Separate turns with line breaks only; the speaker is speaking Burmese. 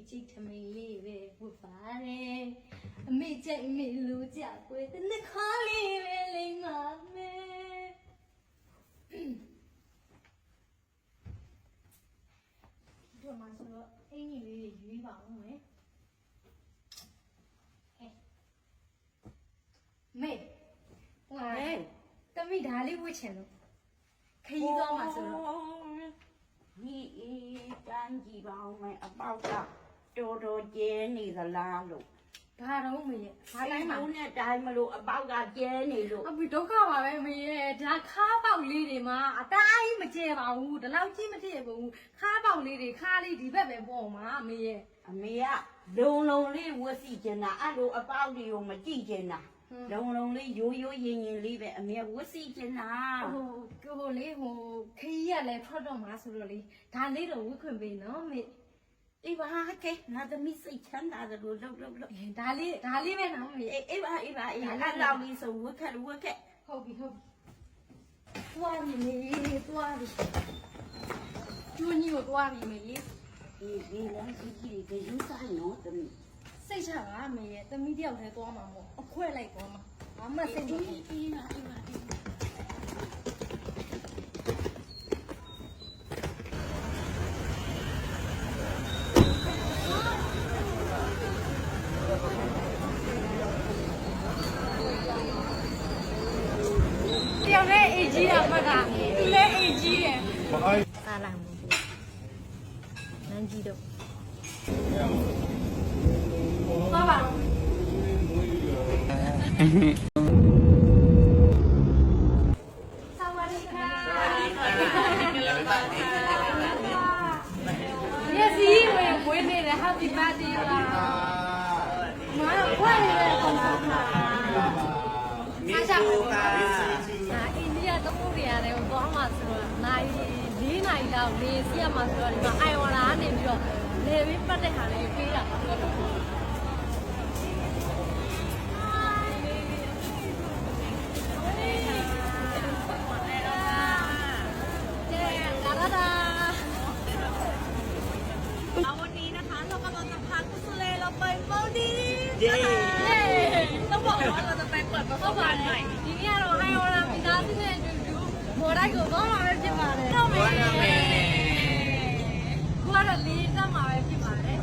ချိတ်ထမင်းလေးပဲဝတ်ပါတယ်အမေကြိုက်မေလိုကြကွယ်တစ်နှစ်ခါလေးပဲလိမ့်ပါမယ်ဒီမှာဆိုတော့အင်ကြီးလေးရွေးပါဦးမယ်မေဟိုတမိဒါလေးဝတ်ချင်လို့ခရီးသွားမှာဆိုတော့
ဒီတန်းကြည့်ပါဦးမယ်အပေါက်ကတော်တော်ကျဲနေသလားလို့
ဘာတော့မေရဲ့ဘာတိုင်းမှာ
နဲ့တိုင်းမလို့အပေါက်ကကျဲနေလို့
အမေဒုက္ခပါပဲမေရဲ့ဒါခါးပေါက်လေးတွေမှာအတိုင်းမကျဲပါဘူးဒီလောက်ကြီးမထည့်ဘူးခါးပေါက်လေးတွေခါးလေးဒီဘက်ပဲပေါ့မှာမေရဲ့
အမေကလုံလေးဝတ်စီကျင်တာအဲ့လိုအပေါက်တွေကိုမကြည့်ကျင်တာလုံလေးရိုးရင်လေးပဲအမေဝတ်စီကျင်တာ
ဟိုလေးဟိုခရီးရလဲထွက်တော့မှာဆိုတော့လေဒါလေးတော့ဝတ်ခွင့်ပေးနော်မေ
အေးပါကဲငါသမီးစိတ်ချမ်းသာတယ်လို့လှုပ်
ဒါလေးပဲနော်မေ
အေးပါအဲ့လောက်လေးဆိုဝတ်ခက်
ဟုတ်ပြီသွားပြီမေသွားပြီကျွန်းကြီးကိုသွားပြီမေ
ဒီလမ်းကြီးကယူဆိုင်နော်သမီး
စိတ်ချပါမေရဲ့သမီးတယောက်တည်းသွားမှာမို့အခွဲလိုက်သွားမှာဘာမှစိတ်မပြေ
အေးပါ
တယောက်လည်းအေးကြီးတာမှတ်တာသူလည်းအေးကြီးတယ်စားလိုက်မှုနန်းကြီးတော့သွားပါHappy birthday 啦！妈，快点送上来！
没收啊！
အိန္ဒိယသမုဒ္ဒရာတွေကိုသွားမှဆိုတော့နိုင်၄နိုင်လောက်နေစီရမှာဆိုတော့ဒီမှာအိုင်ဝလာကနေပြီးတော့လေပြီးပတ်တဲ့ဟာလေးပေးတာပါ
เย้
ต้องบอกว่าเราจะไปเปิดประสบการณ์ใหม่ทีนี้เราให้เรามีน้ำที่เนี่ยดูโมได้ก็ต้องมาเป็นพิมาเลยต้องมากูว่าเราลีต้องมาเป็นพิมาเลย